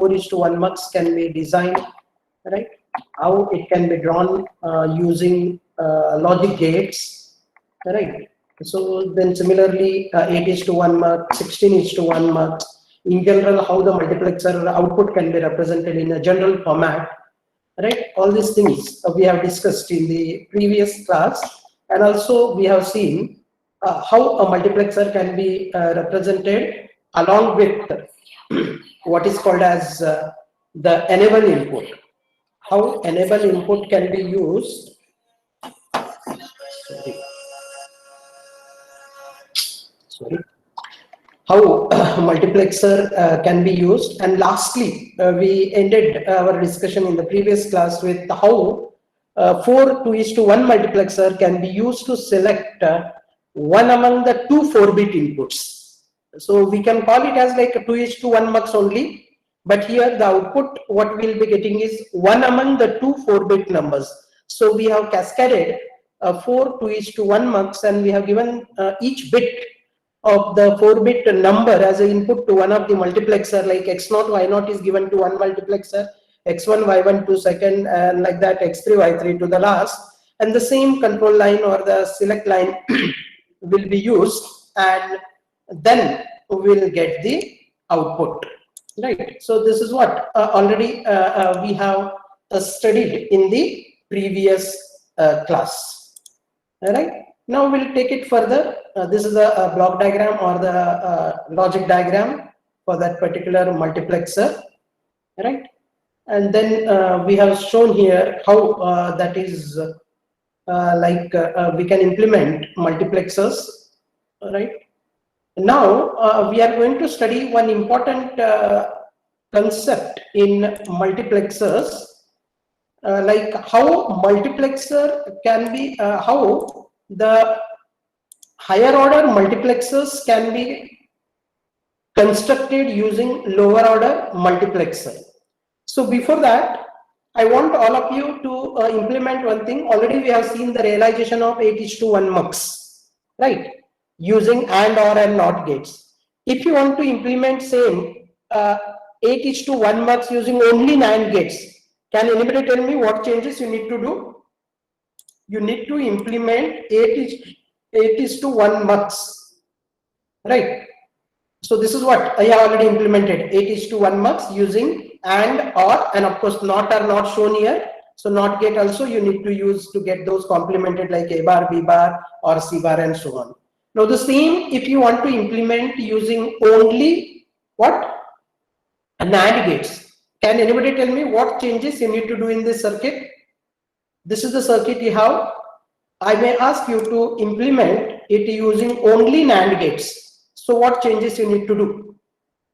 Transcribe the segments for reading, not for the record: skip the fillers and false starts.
4:1 mux can be designed, right? How it can be drawn using logic gates, right? So then similarly, 8:1 mux, 16:1 mux. In general, how the multiplexer output can be represented in a general format, right? All these things we have discussed in the previous class, and also we have seen how a multiplexer can be represented along with what is called as the enable input. How enable input can be used. Sorry. How multiplexer can be used, and lastly we ended our discussion in the previous class with how 4:1 multiplexer can be used to select one among the two 4-bit inputs. So we can call it as like a 2:1 mux only, but here the output what we will be getting is one among the two 4-bit numbers. So we have cascaded 4:1 mux, and we have given each bit of the 4-bit number as an input to one of the multiplexer, like x0 y0 is given to one multiplexer, x1 y1 to second, and like that x3 y3 to the last, and the same control line or the select line will be used, and then we will get the output, right? So this is what already we have studied in the previous class. All right, now we'll take it further. This is a block diagram or the logic diagram for that particular multiplexer, right? And then we have shown here how that is we can implement multiplexers, right? Now we are going to study one important concept in multiplexers, like how multiplexer can be, how the higher order multiplexers can be constructed using lower order multiplexer. So before that, I want all of you to implement one thing. Already we have seen the realization of 8:1 mux, right? Using AND, OR, and NOT gates. If you want to implement same 8:1 mux using only NAND gates, can anybody tell me what changes you need to do? You need to implement 8:1 mux, right? So this is what I have already implemented, 8:1 mux using AND, OR, and of course NOT are not shown here. So NOT gate also you need to use to get those complemented, like A bar, B bar, or C bar, and so on. Now the same if you want to implement using only what? NAND gates. Can anybody tell me what changes you need to do in this circuit? This is the circuit you have. I may ask you to implement it using only NAND gates. So what changes you need to do?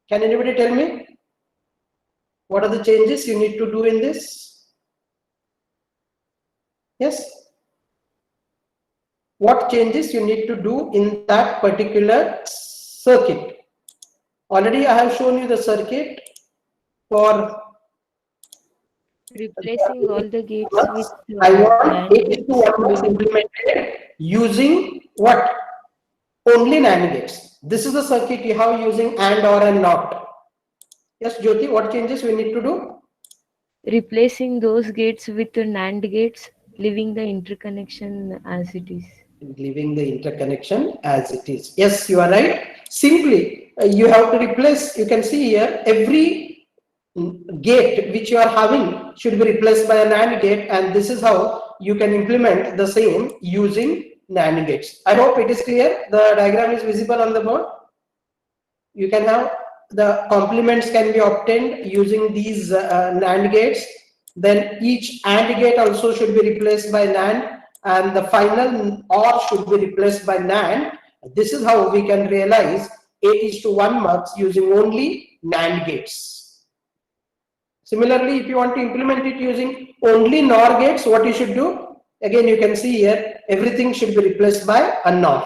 Can anybody tell me? What are the changes you need to do in this? Yes? What changes you need to do in that particular circuit? Already I have shown you the circuit for replacing all the gates with I want 8:1 mux implemented using what? Only NAND gates. This is the circuit you have using AND, OR, and NOT. Yes, Jyoti, what changes we need to do? Replacing those gates with the NAND gates, leaving the interconnection as it is. Leaving the interconnection as it is. Yes, you are right. Simply, you have to replace, you can see here, every gate which you are having should be replaced by a NAND gate, and this is how you can implement the same using NAND gates. I hope it is clear. The diagram is visible on the board. You can have the complements can be obtained using these NAND gates. Then each AND gate also should be replaced by NAND, and the final OR should be replaced by NAND. This is how we can realize 8:1 mux using only NAND gates. Similarly, if you want to implement it using only NOR gates, what you should do? Again, you can see here, everything should be replaced by a NOR.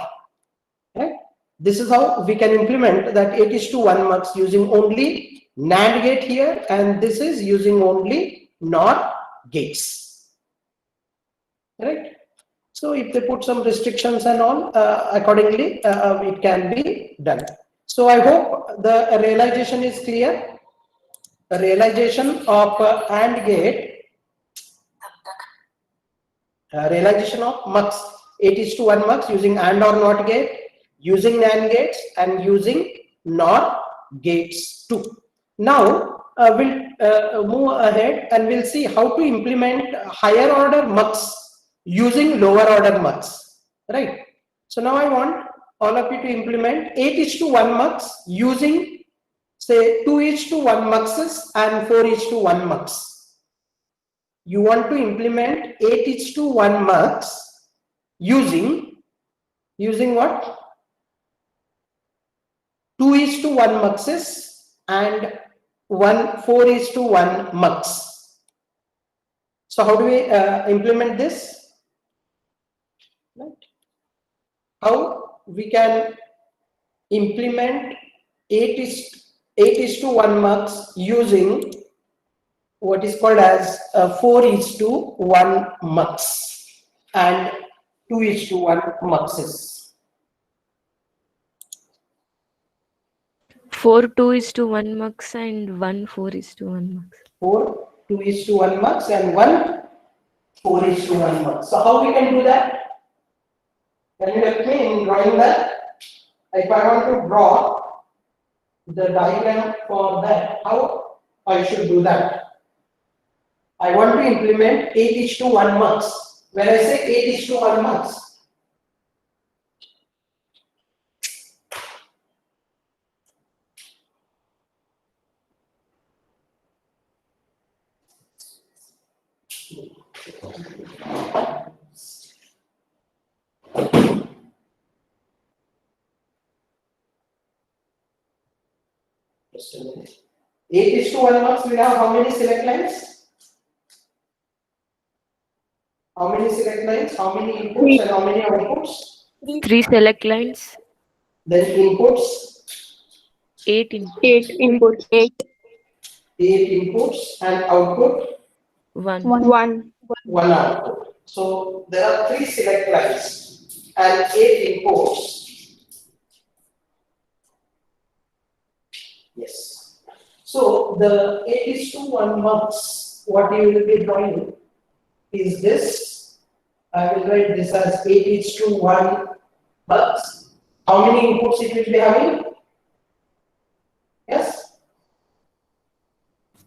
Right? This is how we can implement that 8:1 mux using only NAND gate here, and this is using only NOR gates. Right? So if they put some restrictions and all, accordingly, it can be done. So I hope the realization is clear. realization of AND gate, realization of mux, 8:1 mux using AND or NOT gate, using NAND gates, and using NOR gates too. Now we'll move ahead and we'll see how to implement higher order mux using lower order mux, right? So now I want all of you to implement 8:1 mux using, say, 2:1 muxes and 4:1 mux. You want to implement 8:1 mux using what? 2:1 muxes and 4:1 mux. So how do we implement this? Right. How we can implement 8:1 mux using what is called as 4:1 mux and 2:1 muxes. 4 2:1 mux and 1 4:1 mux. 4 2:1 mux and 1 4:1 mux. So how we can do that? Can you help me in drawing that? If I want to draw the diagram for that, how I should do that? I want to implement 8:1 mux. When I say 8:1 mux, just a minute. 8:1 mux, we have how many select lines? How many select lines? How many inputs and how many outputs? 3 select lines, Then inputs, 8 inputs, 8 inputs. 8 inputs, and output, 1. 1 output. So there are 3 select lines and 8 inputs. Yes. So the 8:1 mux, what you will be drawing is this. I will write this as 8:1 mux. How many inputs it will be having? Yes?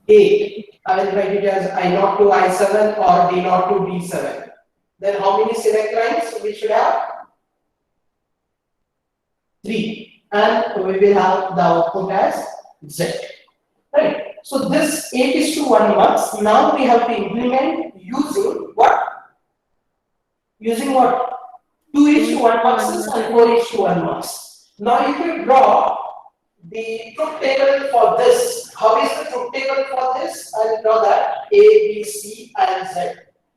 8. I will write it as I0 to I7 or D0 to D7. Then how many select lines we should have? 3. And we will have the output as Z. Right. So this 8:1 mux, now we have to implement using what? Using what? 2:1 muxes and 4:1 mux. Now if you draw the truth table for this, how is the truth table for this? I will draw that A, B, C and Z.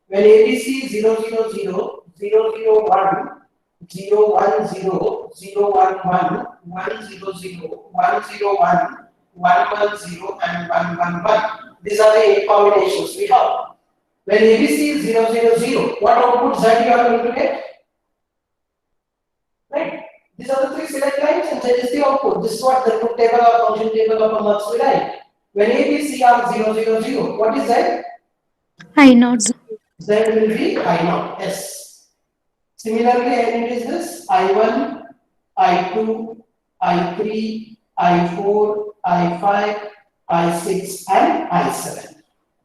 When ABC is 0, 0, 0, 0, 0, 1, 0, 1, 0, 0, 1, 1, 1, 0, 0, 1, 0, 1, 1, 1, 0 and 1, 1, 1. These are the 8 combinations we have. When ABC is 0, 0, 0, what output Z you are going to get? Right? These are the 3 select lines and Z is the output. This is what the truth table or function table of a mux will write. When ABC are 0, 0, 0, what is Z? I0. Z will be I0. Yes. Similarly, it is this I1, I2, I3, I4, I5, I6, and I7.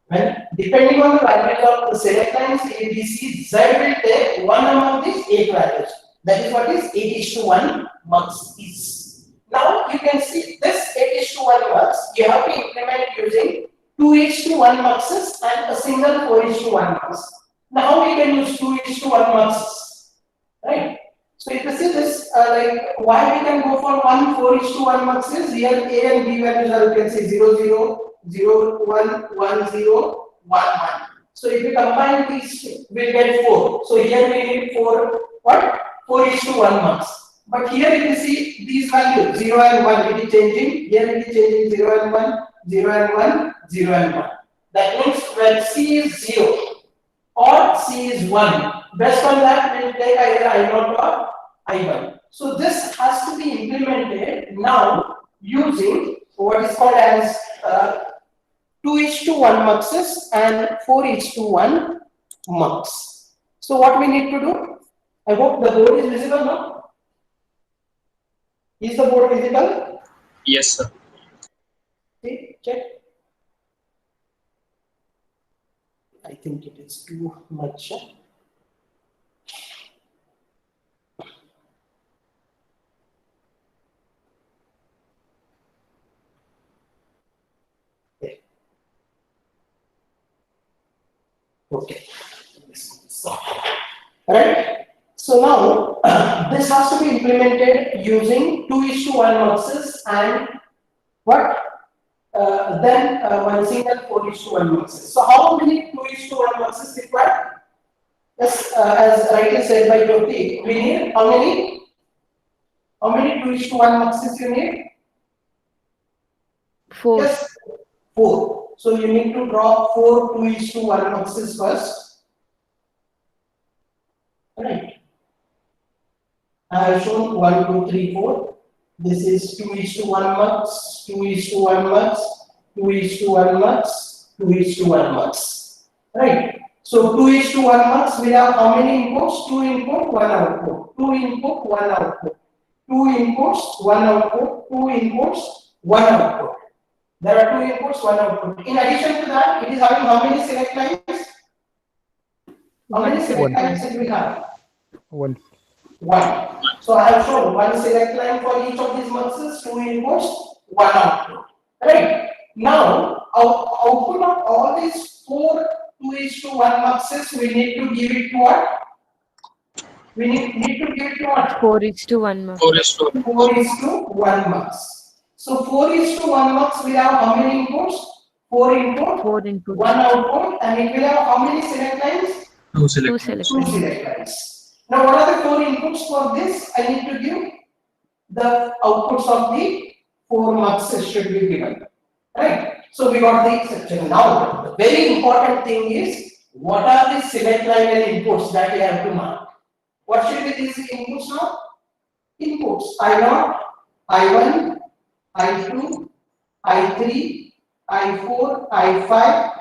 When depending on the values of the select lines ABC, Z will take one among these 8 values. That is what is 8:1 mux is. Now you can see this 8:1 mux you have to implement using 2:1 muxes and a single 4:1 mux. Now we can use 2:1 muxes, right? So if you see this, like why we can go for 4:1 muxes, here A and B values are, you can see 0, 0, 0, 1, 1, 0, 1, 1. So if we combine these two, we'll get 4. So here we need 4, what? 4:1 mux. But here if you see these values 0 and 1, it is changing. Here it is changing 0 and 1, 0 and 1, 0 and 1. That means when C is 0 or C is 1, based on that we will take either I0 or I1. So this has to be implemented now using what is called as 2:1 muxes and 4:1 mux. So what we need to do? I hope the board is visible now. Is the board visible? Yes, sir. See, check. I think it is too much. Okay. Right. So now this has to be implemented using 2:1 muxes and what? Then one single 4:1 muxes. So how many 2:1 muxes required? Yes, as rightly said by Jyoti, we need how many? How many 2:1 muxes you need? 4. Yes, 4. So you need to draw 4 2:1 muxes first. Right. I have shown 1, 2, 3, 4. This is 2:1 mux, 2:1 mux, 2:1 mux, 2:1 mux. Right. So 2:1 mux will have how many inputs? 2 input, 1 output. 2 input, 1 output. 2 inputs, 1 output. 2 inputs, 1 output. There are 2 inputs, 1 output. In addition to that, it is having how many select lines? How many select lines do we have? 1. 1. So I have shown 1 select line for each of these muxes, 2 inputs, 1 output. Right. Now, output of all these 4 2:1 muxes, we need to give it to what? We need to give it to what? 4:1 mux. 4:1. 4:1 mux. So 4:1 mux will have how many inputs? 4 input, 4 inputs. 1 output, and it will have how many select lines? 2 2 select. select 2 lines. select lines. Now, what are the 4 inputs for this? I need to give the outputs of the 4 muxes should be given. Right? So we got the section. Now, the very important thing is what are the select line and inputs that we have to mark? What should be these inputs now? Inputs I0, I1, I2, I3, I4, I5,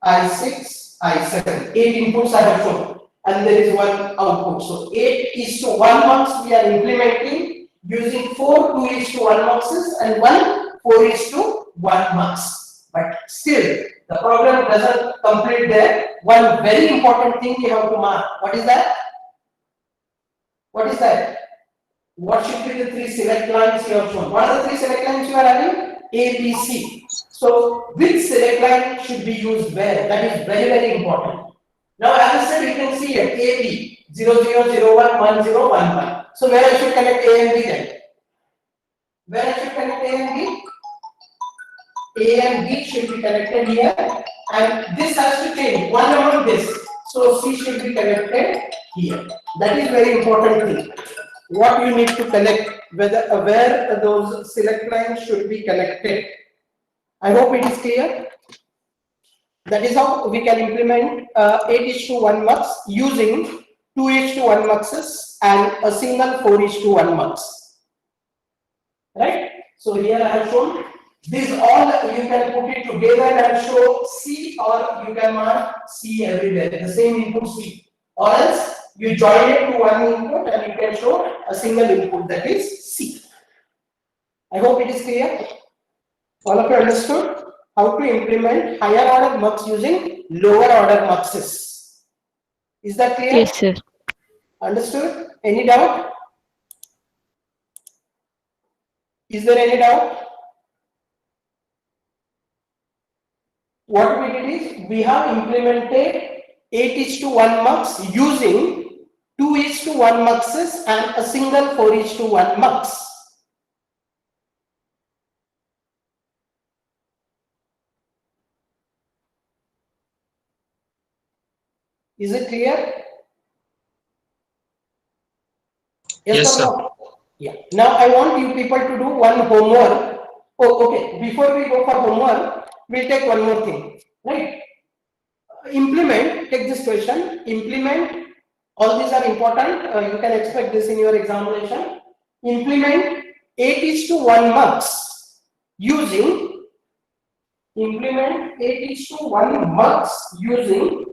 I6, I7. 8 inputs I have shown, and there is 1 output. So 8:1 mux we are implementing using 4 2:1 muxes and 1 4:1 mux. But still, the program doesn't complete there. One very important thing we have to mark. What is that? What is that? What should be the 3 select lines you have shown? What are the 3 select lines you are having? A, B, C. So which select line should be used where? That is very, very important. Now, as I said, you can see it A, B 0, 0, 0, 1, 1, 0, 1, 1. So where I should connect A and B then? Where I should connect A and B? A and B should be connected here, and this has to change one among this. So C should be connected here. That is very important thing. What you need to connect, where those select lines should be connected. I hope it is clear. That is how we can implement 8:1 mux using 2:1 muxes and a single 4:1 mux. Right? So here I have shown this all, you can put it together and show C, or you can mark C everywhere, the same input C. Or else you join it to one input and you can show a single input, that is C. I hope it is clear. All of you understood how to implement higher order mux using lower order muxes. Is that clear? Yes, sir. Understood? Any doubt? Is there any doubt? What we did is we have implemented 8:1 mux using 2:1 muxes and a single 4:1 mux. Is it clear? Yes, or sir. no? Yeah. Now I want you people to do one homework. Oh, okay. Before we go for homework, we'll take one more thing. Right? Implement, take this question, implement, all these are important, you can expect this in your examination. Implement 8:1 mux using implement 8:1 mux using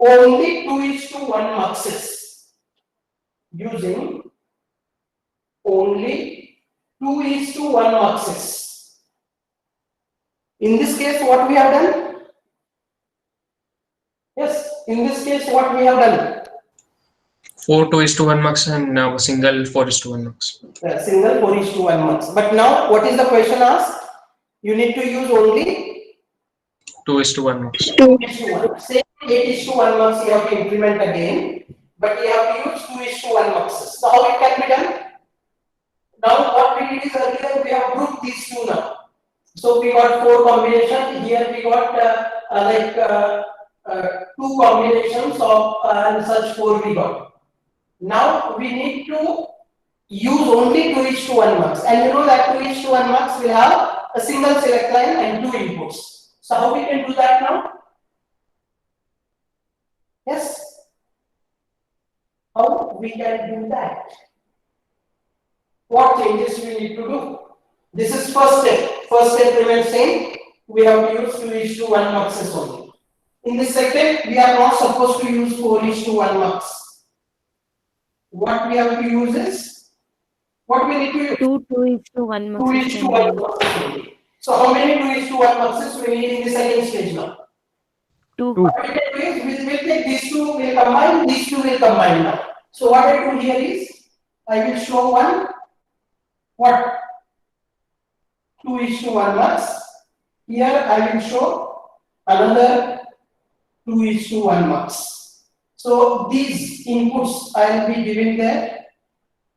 only 2:1 muxes. Using only 2:1 muxes. In this case, what we have done? Yes, in this case, what we have done? 4:2:1 mux and now a single 4:1 mux. Single 4:1 mux. But now, what is the question asked? You need to use only 2:1 mux. 2:1. Say 8:1 mux you have to implement again, but you have to use 2:1 muxes. So how it can be done? Now what we did is earlier we have grouped these two now. So we got 4 combinations. Here we got two combinations of and such 4 we got. Now we need to use only 2:1 mux, and you know that 2:1 mux will have a single select line and 2 inputs. So how we can do that now? Yes. How we can do that? What changes we need to do? This is first step. First step remains same. We have to use 2:1 muxes only. In the second, we are not supposed to use 4:1 mux. What we have to use is, what we need to use? 2:1 muxes. 2:1 muxes only. So how many 2:1 muxes we need in the second stage now? 2. What we can do is, we will take these two, will combine, these two will combine now. So what I do here is, I will show one, what? 2:1 mux. Here I will show another 2:1 mux. So these inputs I will be giving there.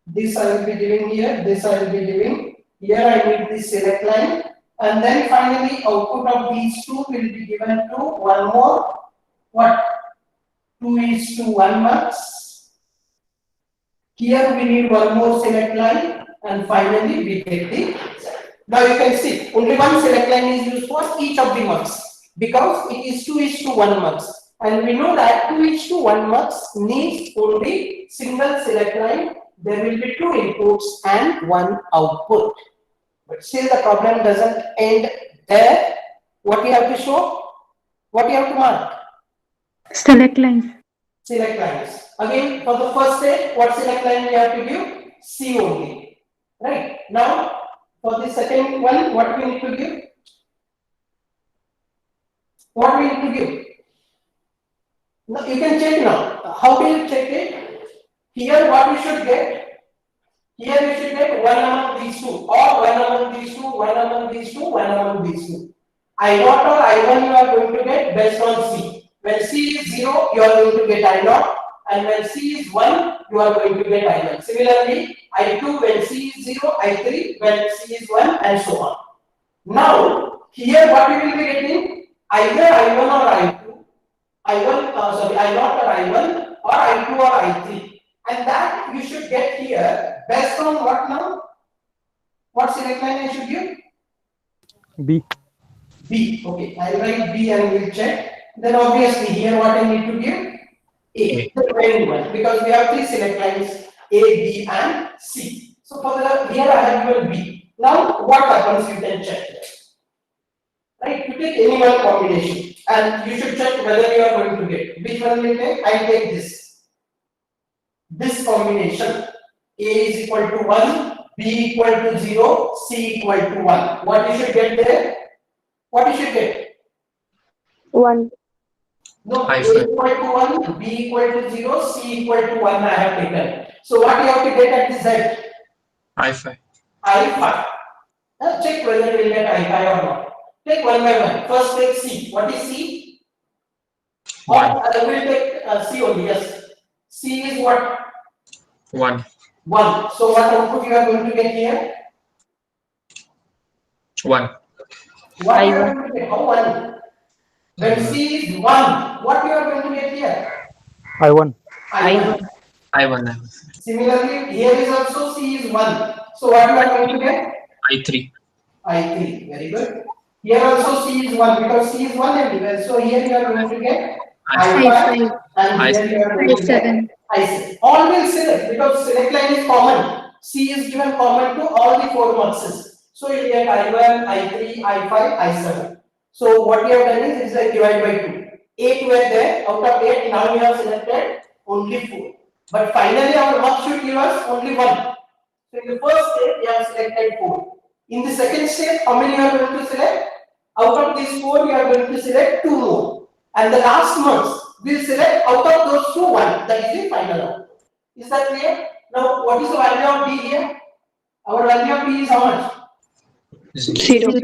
This I will be giving here. This I will be giving here. I need this select line, and then finally output of these two will be given to one more. What? 2:1 mux. Here we need one more select line, and finally we get the. Now you can see only one select line is used for each of the mux because it is 2:1 mux, and we know that 2:1 mux needs only single select line. There will be 2 inputs and 1 output. But still the problem doesn't end there. What you have to show? What you have to mark? Select lines. Select lines. Again, for the first step, what select line we have to give? C only. Right? Now, for the second one, what we need to give? What we need to give? Now, you can check now. How do you check it? Here, what we should get? Here we should get one among these two, or one among these two, one among these two, one among these two. I0 or I1 you are going to get based on C. When C is 0, you are going to get I0, and when C is 1, you are going to get I1. Similarly, I2 when C is 0, I3 when C is 1, and so on. Now, here what we will be getting? Either I1 or I2, I0 or I1, or I2 or I3. And that you should get here based on what now? What select line I should give? B. B. Okay, I will write B and we'll check. Then obviously here what I need to give? A. The remaining one, because we have 3 select lines A, B, and C. So for the here I have given B. Now what happens? You can check it. Right? You take any one combination and you should check whether you are going to get. Which one will you take? I take this. This combination A is equal to 1, B equal to 0, C equal to 1. What you should get there? What you should get? 1. No, A equal to 1, B equal to 0, C equal to 1 I have taken. So what you have to get at the Z? I5. I5. Now check whether you will get I5 or not. Take one by one. First take C. What is C? Or I will take C only, yes. C is what? 1. 1. So what output you are going to get here? 1. What you are going to get? How 1? When C is 1, what you are going to get here? I1. I1. I1. Similarly, here is also C is 1. So what you are going to get? I3. I3. Very good. Here also C is 1 because C is 1 everywhere. So here you are going to get I5 and here you are going to get I7. All will select because select line is common. C is given common to all the 4 muxes. So you get I1, I3, I5, I7. So what you have done is it's like divide by 2. 8 were there, out of 8, now you have selected only 4. But finally our mark should give us only 1. So in the first step, you have selected 4. In the second step, how many you are going to select? Out of these 4, you are going to select 2 more. And the last months, we will select out of those 2, 1. That is the final output. Is that clear? Now, what is the value of B here? Our value of B is how much? 0. 0.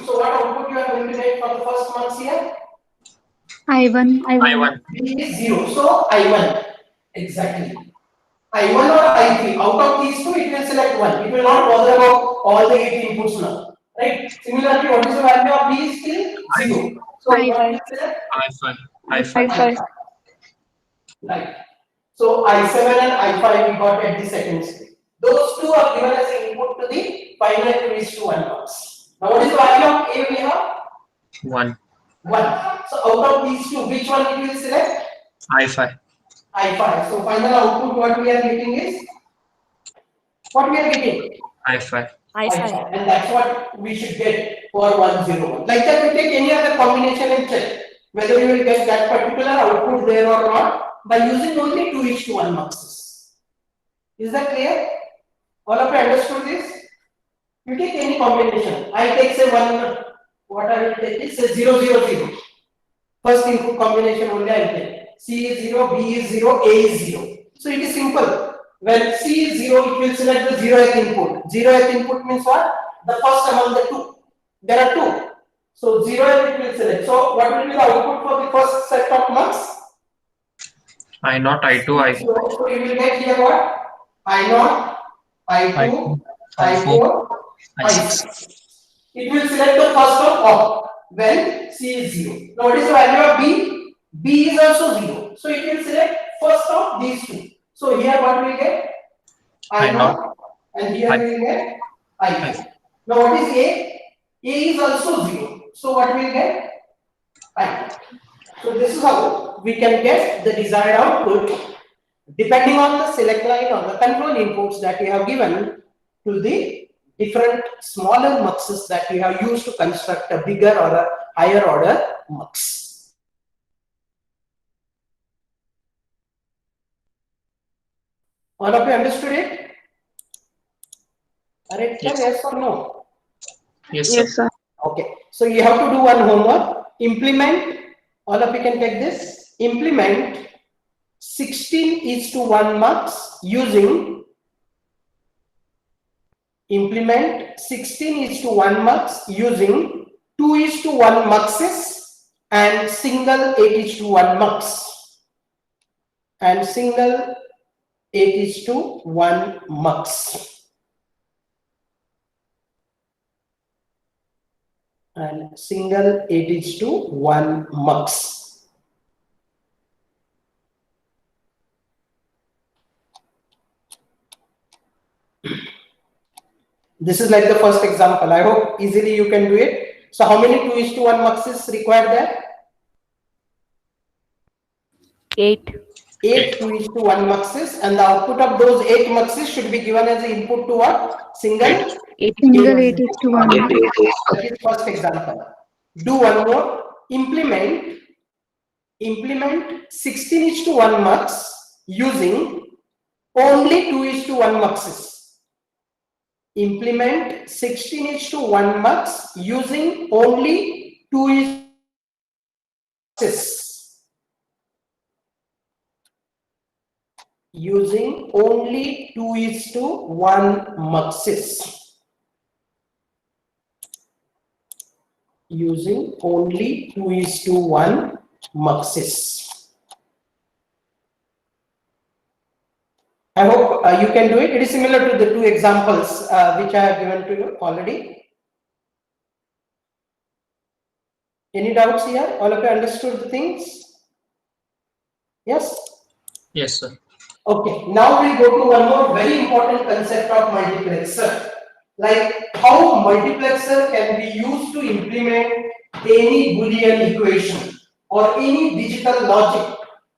So what output you are going to get for the first months here? I1. I1. B is 0. So I1. Exactly. I1 or I3. Out of these 2, it will select 1. It will not bother about all the 8 inputs now. Right? Similarly, what is the value of B is still 0. So what will you select? I5. I5. I5. Right. So I7 and I5 we got at the second step. Those 2 are given as input to the final 2:1 box. Now what is the value of A we have? 1. 1. So out of these 2, which one it will select? I5. I5. So final output what we are getting is? What we are getting? I5. I5. And that's what we should get for 101. Like that we take any other combination and check whether you will get that particular output there or not by using only 2:1 muxes. Is that clear? All of you understood this? You take any combination. I take say 1, what I will take is say 0, 0, 0. First input combination only I will take. C is 0, B is 0, A is 0. So it is simple. When C is 0, it will select the 0th input. 0th input means what? The first among the 2. There are 2. So 0th it will select. So what will be the output for the first set of mux? I0, I2, I4. So you will get here what? I0, I2, I4, I6. It will select the first of all when C is 0. Now what is the value of B? B is also 0. So it will select first of these 2. So here what we get? I0 and here we will get I5. Now what is A? A is also 0. So what we will get? I5. So this is how we can get the desired output depending on the select line or the control inputs that we have given to the different smaller muxes that we have used to construct a bigger or a higher order mux. All of you understood it? Alright, Yes. yes or no? Yes, sir. Yes, sir. Okay, so you have to do one homework. Implement, all of you can take this. Implement 16:1 mux using 2:1 muxes and single 8:1 mux. And single 8:1 mux. And single 8:1 mux. This is like the first example. I hope easily you can do it. So how many 2:1 muxes required there? 8. 8 2:1 muxes, and the output of those 8 muxes should be given as the input to what? Single 8. Single 8:1. That is first example. Do one more. Implement 16:1 mux using only 2:1 muxes. Implement 16:1 mux using only 2:1 muxes. Using only 2:1 muxes. Using only 2:1 muxes. I hope you can do it. It is similar to the 2 examples which I have given to you already. Any doubts here? All of you understood the things? Yes? Yes, sir. Okay, now we go to one more very important concept of multiplexer. Like how multiplexer can be used to implement any Boolean equation or any digital logic.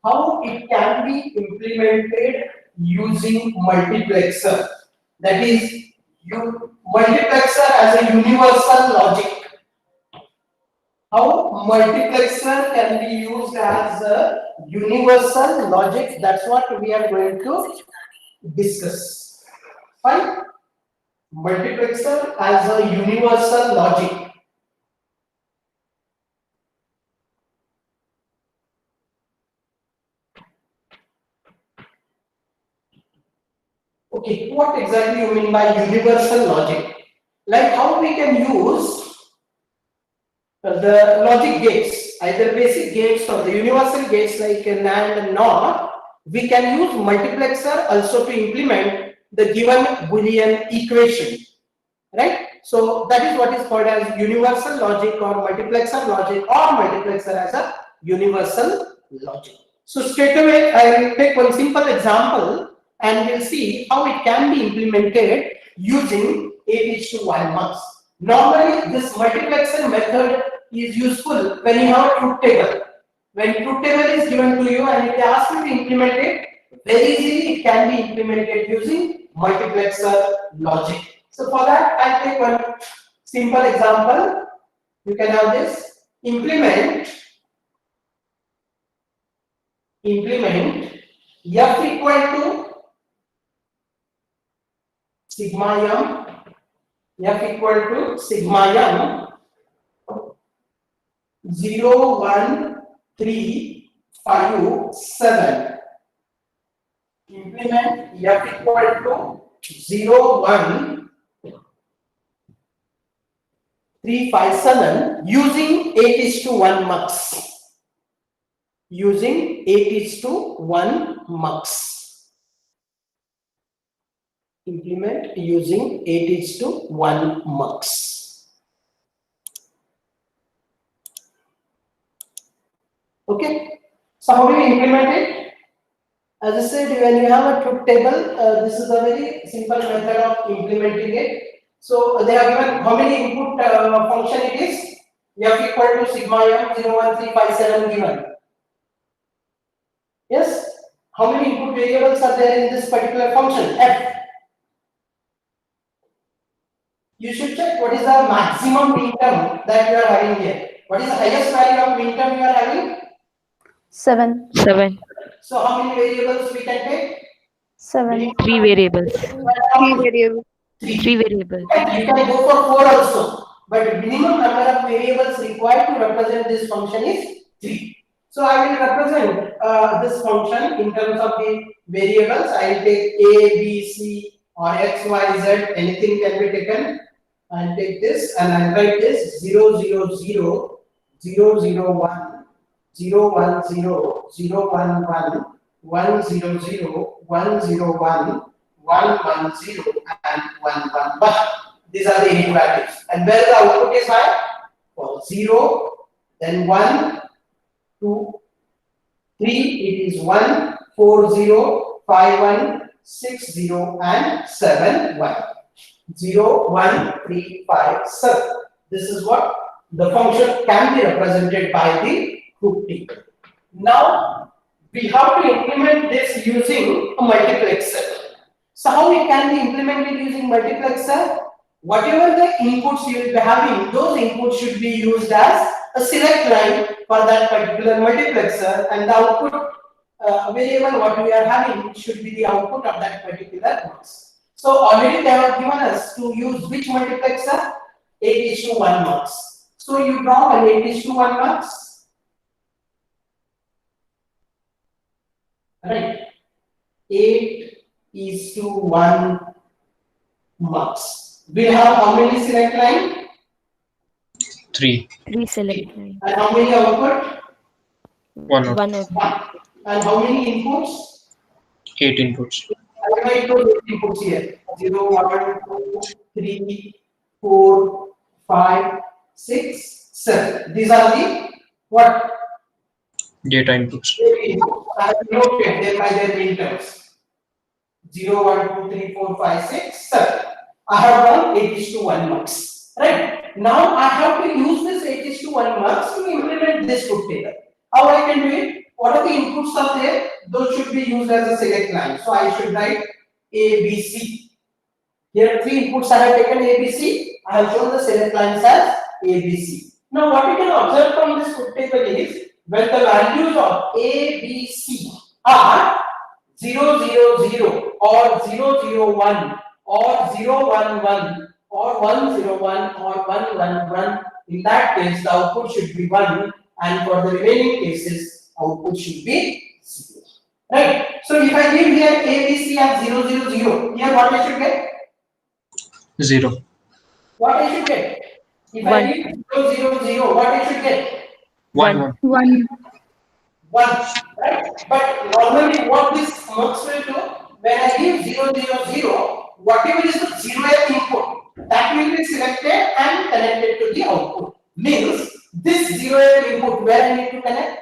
How it can be implemented using multiplexer. That is, multiplexer as a universal logic. how multiplexer can be used as a universal logic. That's what we are going to discuss. Fine. Multiplexer as a universal logic. Okay, what exactly you mean by universal logic? Like how we can use the logic gates, either basic gates or the universal gates like an AND and NOR. We can use multiplexer also to implement the given Boolean equation, right? So that is what is called as universal logic or multiplexer logic or multiplexer as a universal logic. So straight away I will take one simple example and we'll see how it can be implemented using 8:1 mux. Normally this multiplexer method is useful when you have a truth table. When truth table is given to you and if they ask you to implement it, very easily it can be implemented using multiplexer logic. So for that, I'll take one simple example. You can have this implement f equal to sigma m, f equal to sigma m 0, 1, 3, 5, 7. Implement f equal to 0, 1, 3, 5, 7 using 8:1 mux. Using 8:1 mux. Implement using 8:1 mux. Okay, so how do we implement it? As I said, when you have a truth table, this is a very simple method of implementing it. So they have given how many input function it is. F equal to sigma m 0, 1, 3, 5, 7 given. Yes, how many input variables are there in this particular function f? You should check what is the maximum mean term that you are having here. What is the highest value of mean term you are having? 7. 7. So how many variables we can take? 7. 3 variables. 3 variables. 3 variables. You can go for 4 also, but minimum number of variables required to represent this function is 3. So I will represent this function in terms of the variables. I will take A, B, C or X, Y, Z, anything can be taken. I'll take this and I'll write this 0, 0, 0, 0, 0, 1, 0, 1, 0, 0, 1, 1, 1, 0, 0, 1, 0, 1, 1, 1, 0 and 1, 1, 1. These are the input values. And where the output is high? For 0, then 1, 2, 3, it is 1, 4, 0, 5, 1, 6, 0 and 7, 1. 0, 1, 3, 5, 7. This is what the function can be represented by the truth table. Now we have to implement this using a multiplexer. So how it can be implemented using multiplexer? Whatever the inputs you will be having, those inputs should be used as a select line for that particular multiplexer, and the output variable what we are having should be the output of that particular mux. So already they have given us to use which multiplexer? 8:1 mux. So you draw an 8:1 mux. Right. 8:1 mux. We have how many select line? 3. 3 select line. And how many output? 1 out. 1 out. 1. And how many inputs? 8 inputs. I might put inputs here. 0, 1, 2, 3, 4, 5, 6, 7. These are the what? Data inputs. I have noted them by their mean terms. 0, 1, 2, 3, 4, 5, 6, 7. I have done 8:1 mux. Right. Now I have to use this 8:1 mux to implement this truth table. How I can do it? What are the inputs are there? Those should be used as a select line. So I should write A, B, C. Here 3 inputs I have taken A, B, C. I have shown the select lines as A, B, C. Now what we can observe from this truth table is when the values of A, B, C are 0, 0, 0 or 0, 0, 1 or 0, 1, 1 or 1, 0, 1 or 1, 1, 1, in that case the output should be 1, and for the remaining cases output should be 0. Right? So if I give here A, B, C as 0, 0, 0, here what I should get? 0. What I should get? If One. I give 0, 0, 0, what I should get? 1. 1. 1, right? But normally what this works will do, when I give 0, 0, 0, whatever is the 0th input, that will be selected and connected to the output. Means this 0th input, where I need to connect?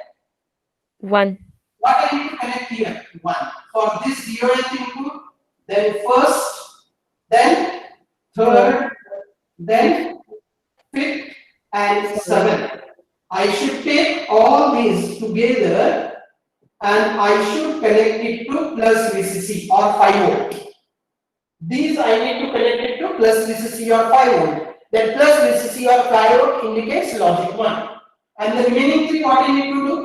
1. What I need to connect here? 1. For this 0th input, then first, then third, then fifth and seventh. I should take all these together and I should connect it to plus VCC or 5 volt. These I need to connect it to plus VCC or 5 volt. Then plus VCC or 5 volt indicates logic 1. And the remaining 3 what I need to do?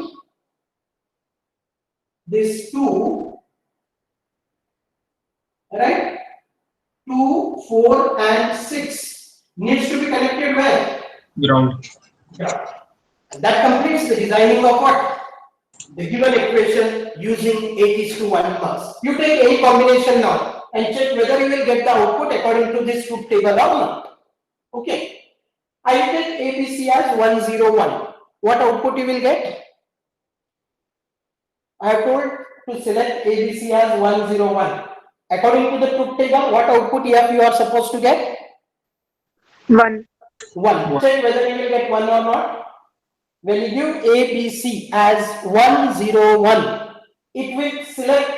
This 2, right? 2, 4 and 6 needs to be connected where? Ground. Yeah. That completes the designing of what? The given equation using 8:1 mass. You take any combination now and check whether you will get the output according to this truth table or not. Okay. I take ABC as 101. What output you will get? I have told to select ABC as 101. According to the truth table, what output you are supposed to get? 1. 1. Check whether you will get 1 or not. When you give ABC as 101, it will select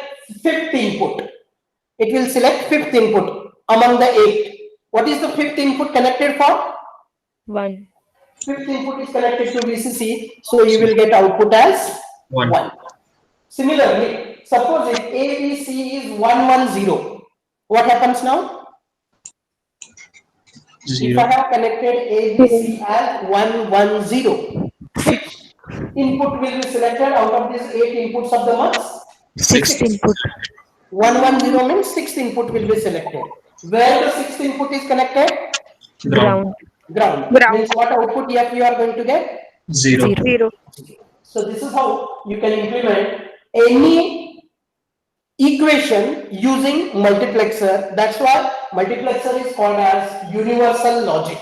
5th input. It will select 5th input among the 8. What is the 5th input connected for? 1. 5th input is connected to VCC, so you will get output as 1. Similarly, suppose if ABC is 110, what happens now? If I 0. have connected ABC as 110, which input will be selected out of these 8 inputs of the mass? 6th input. 110 means 6th input will be selected. Where the 6th input is connected? Ground. Ground. Ground. Means what output you are going to get? 0. 0. So this is how you can implement any equation using multiplexer. That's why multiplexer is called as universal logic.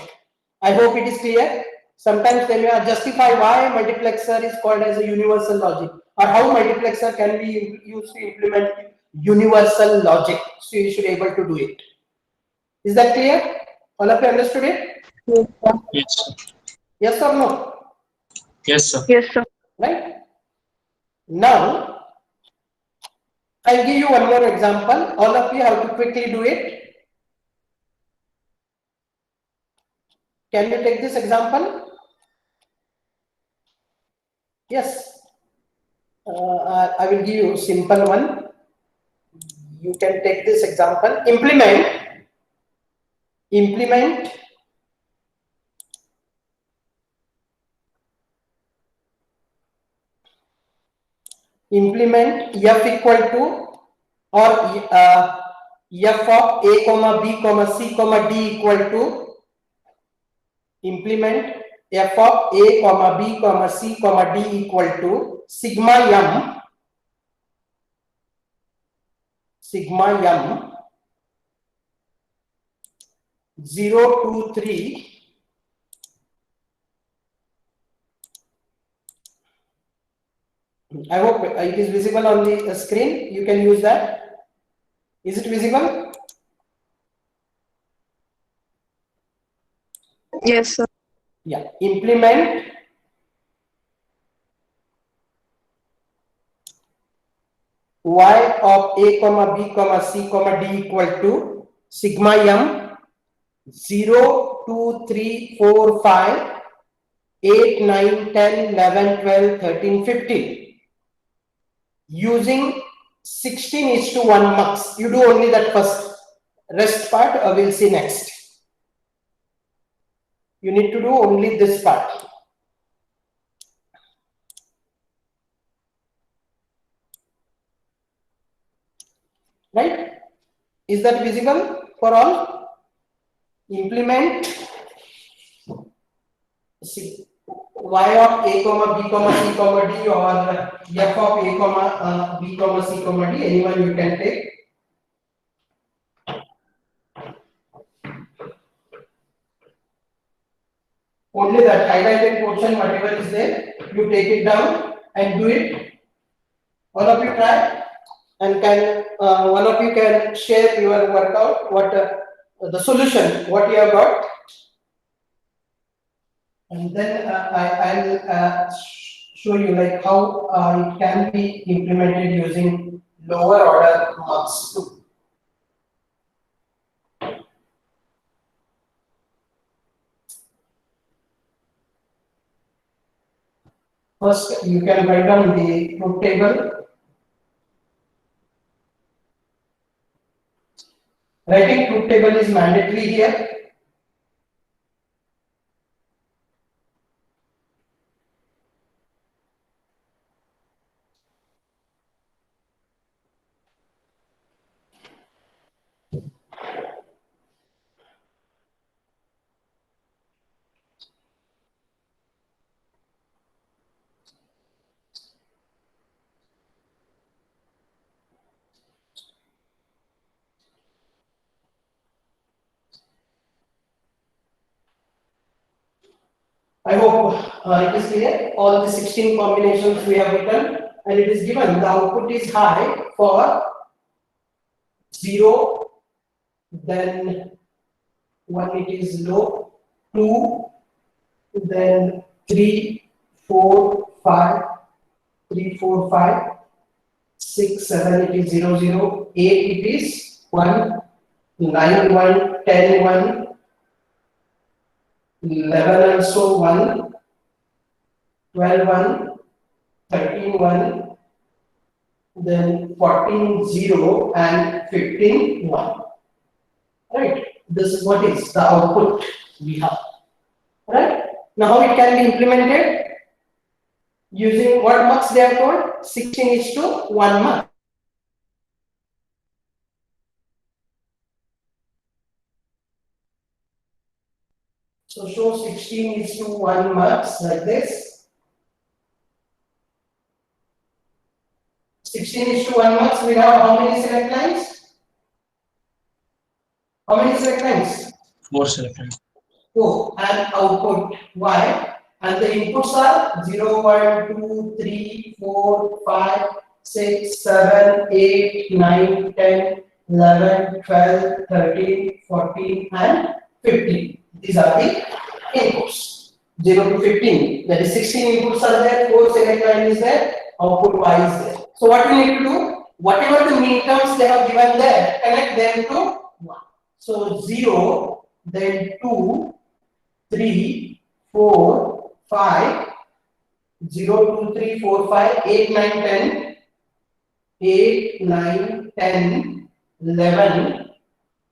I hope it is clear. Sometimes they may justify why multiplexer is called as a universal logic, or how multiplexer can be used to implement universal logic. So you should be able to do it. Is that clear? All of you understood it? Yes, sir. Yes or no? Yes, sir. Yes, sir. Right? Now, I'll give you one more example. All of you have to quickly do it. Can you take this example? Yes. I will give you a simple one. You can take this example. Implement f equal to or f of a comma b comma c comma d equal to implement f of a comma b comma c comma d equal to sigma m 0 to 3 I hope it is visible on the screen. You can use that. Is it visible? Yes, sir. Yeah. Implement y of a comma b comma c comma d equal to sigma m 0 2 3 4 5 8 9 10 11 12 13 15 using 16:1 mux. You do only that first. Rest part we'll see next. You need to do only this part. right? Is that visible for all? Implement C, y of a comma b comma c comma d, or f of a comma b comma c comma d. Anyone you can take. Only that highlighted portion, whatever is there, you take it down and do it. All of you try, and can one of you can share your workout, what the solution, what you have got, and then I'll show you like how it can be implemented using lower order mux too. First, you can write down the truth table. Writing truth table is mandatory here. I hope it is clear. All the 16 combinations we have written, and it is given the output is high for 0, then 1 it is low, 2, then 3, 4, 5, 3, 4, 5, 6, 7 it is 0, 0, 8 it is 1, 9, 1, 10, 1, 11 also 1, 12 1, 13 1, then 14 0, and 15 1. Right? This is what is the output we have. Right? Now how it can be implemented? Using what mux they are called? 16:1 mux. So show 16:1 mux like this. 16:1 mux, we have how many select lines? How many select lines? 4 select lines. 4, and output y, and the inputs are 0, 1, 2, 3, 4, 5, 6, 7, 8, 9, 10, 11, 12, 13, 14, and 15. These are the inputs. 0 to 15. That is 16 inputs are there, 4 select line is there, output y is there. So what we need to do? Whatever the min terms they have given there, connect them to 1. So 0, then 2, 3, 4, 5, 0, 2, 3, 4, 5, 8, 9, 10, 8, 9, 10, 11,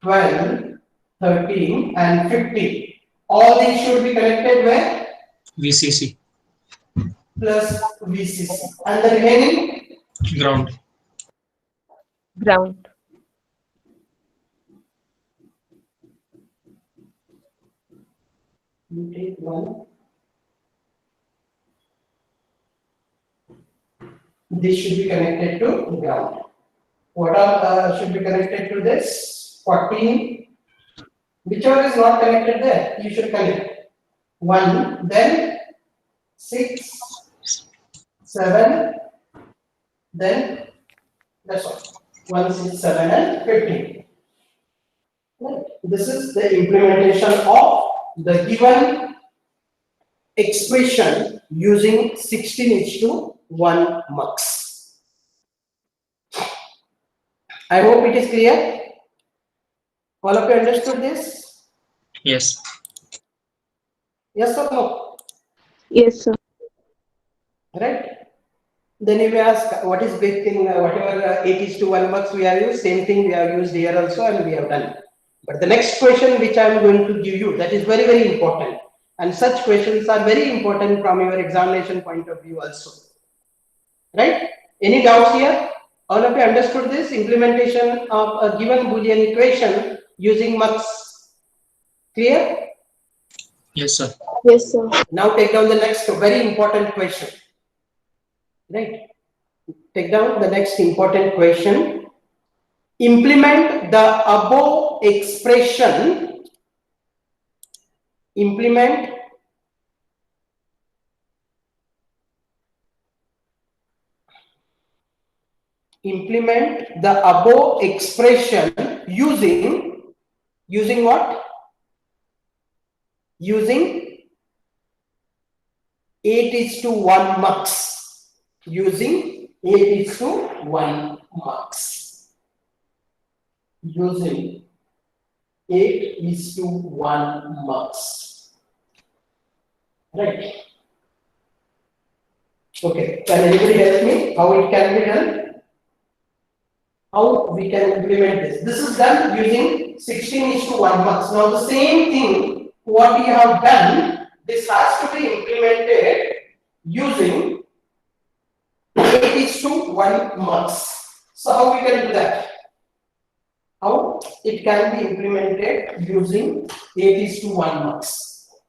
12, 13, and 15. All these should be connected where? VCC. Plus VCC. And the remaining? Ground. Ground. You take one. This should be connected to ground. What all should be connected to this? 14. Whichever is not connected there, you should connect. 1, then 6, 7, then that's all. 1, 6, 7, and 15. Right. This is the implementation of the given expression using 16:1 mux. I hope it is clear. All of you understood this? Yes. Yes or no? Yes, sir. Right? Then if you ask what is big thing, whatever 8:1 mux we have used, same thing we have used here also, and we have done. But the next question which I am going to give you, that is very, very important. And such questions are very important from your examination point of view also. Right? Any doubts here? All of you understood this implementation of a given Boolean equation using mux. Clear? Yes, sir. Yes, sir. Now take down the next very important question. Right? Take down the next important question. Implement the above expression. Implement the above expression using what? Using 8:1 mux. Using 8:1 mux. Using 8:1 mux. Right. Okay. Can anybody help me how it can be done? How we can implement this? This is done using 16:1 mux. Now the same thing what we have done, this has to be implemented using 8:1 mux. So how we can do that? How it can be implemented using 8:1 mux.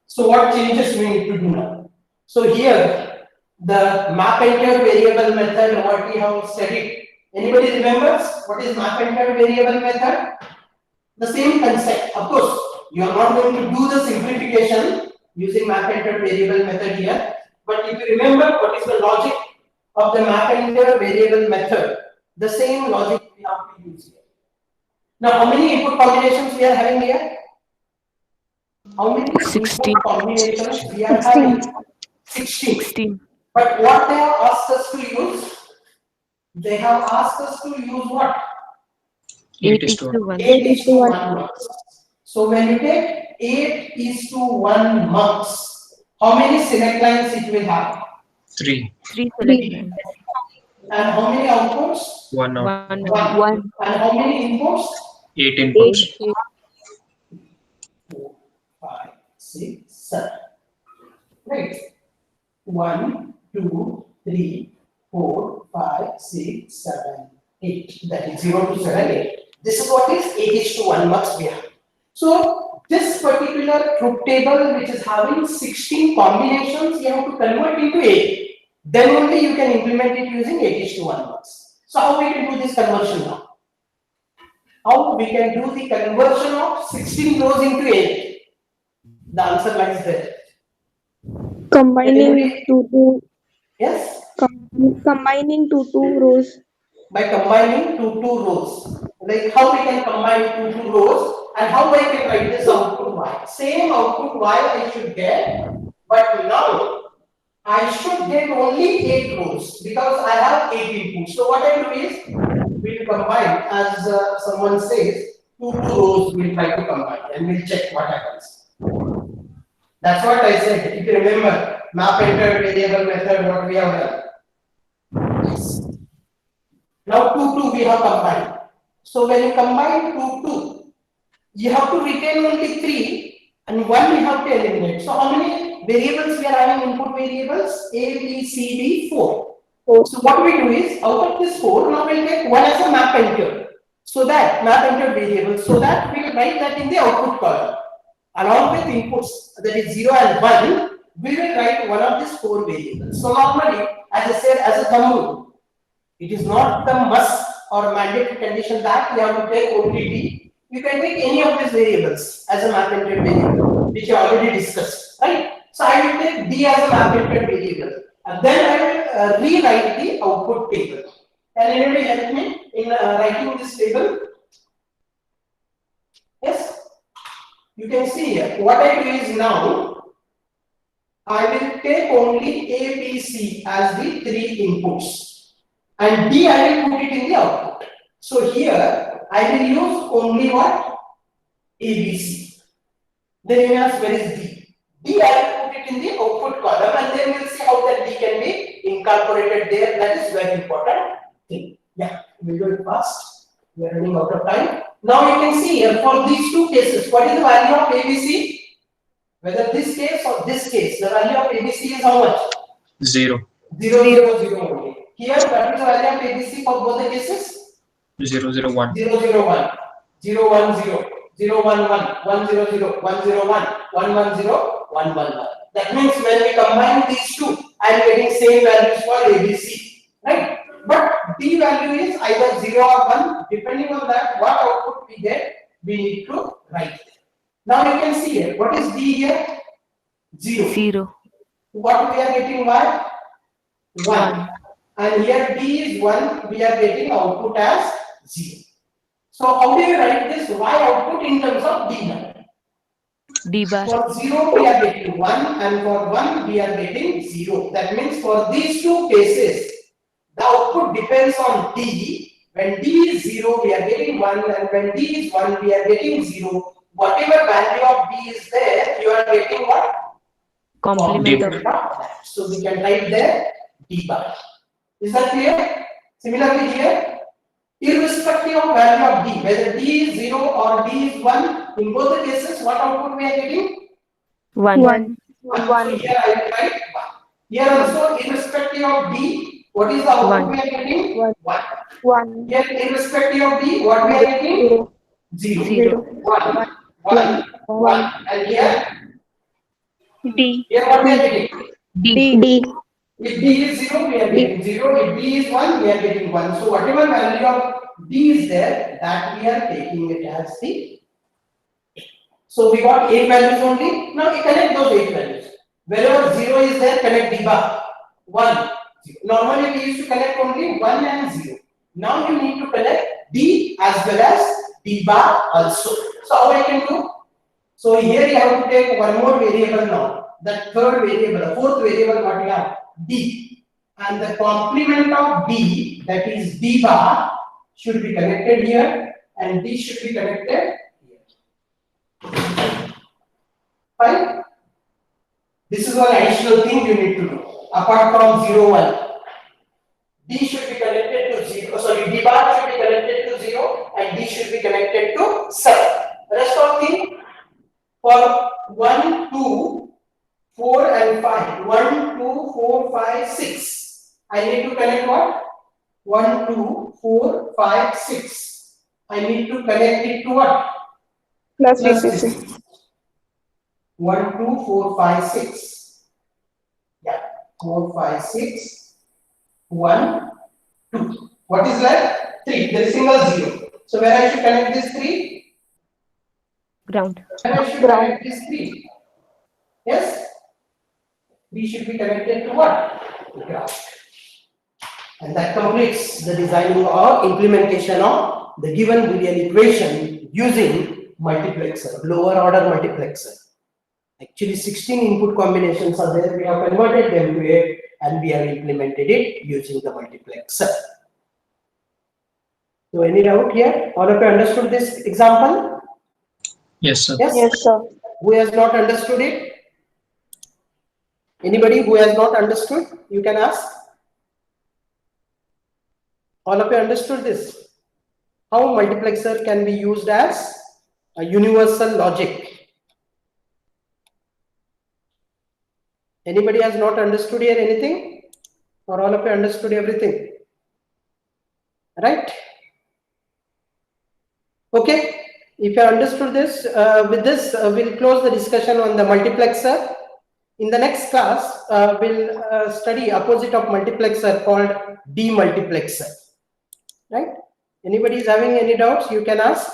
So what changes we need to do now? So here the map enter variable method what we have studied. Anybody remembers what is map enter variable method? The same concept. Of course, you are not going to do the simplification using map enter variable method here. But if you remember what is the logic of the map enter variable method, the same logic we have to use here. Now, how many input combinations we are having here? How many 16. input combinations we are having? 16. But what they have asked us to use? They have asked us to use what? 8:1. 8:1 mux. So when you take 8:1 mux, how many select lines it will have? 3. 3 select lines. And how many outputs? 1 out. 1. And how many inputs? 8 inputs. 4, 5, 6, 7. Right. 1, 2, 3, 4, 5, 6, 7, 8. That is 0 to 7, 8. This is what is 8:1 mux we have. So this particular truth table which is having 16 combinations, you have to convert into 8. Then only you can implement it using 8:1 mux. So how we can do this conversion now? How we can do the conversion of 16 rows into 8? The answer lies there. Combining two Yes? combining two rows. By combining two rows. Like how we can combine two rows and how I can write this output y. Same output y I should get, but now I should get only 8 rows because I have 8 inputs. So what I do is we'll combine, as someone says, two rows we'll try to combine and we'll check what happens. That's what I said. If you remember, map enter variable method, what we have done. Yes. Now 2 we have combined. So when you combine 2, you have to retain only 3 and 1 you have to eliminate. So how many variables we are having input variables? A, B, C, D, 4. So what we do is out of this 4, now we'll take 1 as a map enter. So that map enter variable, so that we will write that in the output column. Along with inputs that is 0 and 1, we will write one of these 4 variables. So normally, as I said, as a thumb rule, it is not the must or mandatory condition that you have to take only D. You can take any of these variables as a map entered variable, which you already discussed, right? So I will take D as a map entered variable, and then I will rewrite the output table. Can anybody help me in writing this table? Yes? You can see here, what I do is now, I will take only A, B, C as the 3 inputs. And D I will put it in the output. So here I will use only what? ABC. Then you ask where is D? D I will put it in the output column and then we'll see how that D can be incorporated there. That is very important thing. Yeah, we'll do it fast. We are running out of time. Now you can see here for these 2 cases, what is the value of ABC? Whether this case or this case, the value of ABC is how much? 0. 0, 0, 0 only. Here, what is the value of ABC for both the cases? 0, 0, 1. 0, 0, 1, 0, 1, 0, 0, 1, 1, 1, 0, 0, 1, 0, 1, 1, 1, 0, 1, 1, 1. That means when we combine these two, I am getting same values for ABC, right? But D value is either 0 or 1. Depending on that, what output we get, we need to write. Now you can see here, what is D here? 0. 0. What we are getting Y? 1. And here D is 1, we are getting output as 0. So how do you write this Y output in terms of D value? D bar. For 0 we are getting 1 and for 1 we are getting 0. That means for these two cases, the output depends on D. When D is 0 we are getting 1 and when D is 1 we are getting 0. Whatever value of D is there, you are getting what? Complement of. that. So we can write there D bar. Is that clear? Similarly here, irrespective of value of D, whether D is 0 or D is 1, in both the cases, what output we are getting? 1. 1. So here I will write 1. Here also, irrespective of D, what is the output 1. we are getting? 1. 1. Here, irrespective of D, what we are getting? 0. 0. 1. 1. 1. And here, D. here what we are getting? D. D. If D is 0, we are getting 0. If D is 1, we are getting 1. So whatever value of D is there, that we are taking it as the. So we got 8 values only. Now we connect those 8 values. Wherever 0 is there, connect D bar. 1. 0. Normally we used to connect only 1 and 0. Now you need to connect D as well as D bar also. So how I can do? So here you have to take one more variable now. The third variable, the fourth variable what we have? D, and the complement of D, that is D bar, should be connected here and D should be connected here. Fine. This is one additional thing you need to do apart from 0 1. D should be connected to 0, sorry, D bar should be connected to 0 and D should be connected to 7. Rest of the for 1 2 4 and 5. 1, 2, 4, 5, 6. I need to connect what? 1, 2, 4, 5, 6. I need to connect it to what? Plus Plus VCC. 6. 1, 2, 4, 5, 6. Yeah. 4, 5, 6. 1, 2. What is left? 3. There is single 0. So where I should connect this 3? Ground. Where I should connect this 3? Yes? We should be connected to what? The ground. And that completes the designing or implementation of the given Boolean equation using multiplexer, lower order multiplexer. Actually 16 input combinations are there. We have converted them to 8 and we have implemented it using the multiplexer. So any doubt here? All of you understood this example? Yes, sir. Yes? Yes, sir. Who has not understood it? Anybody who has not understood, you can ask. All of you understood this? How multiplexer can be used as a universal logic? Anybody has not understood here anything? Or all of you understood everything? Right? Okay. If you understood this, with this, we'll close the discussion on the multiplexer. In the next class, we'll study opposite of multiplexer called demultiplexer. Right? Anybody is having any doubts, you can ask.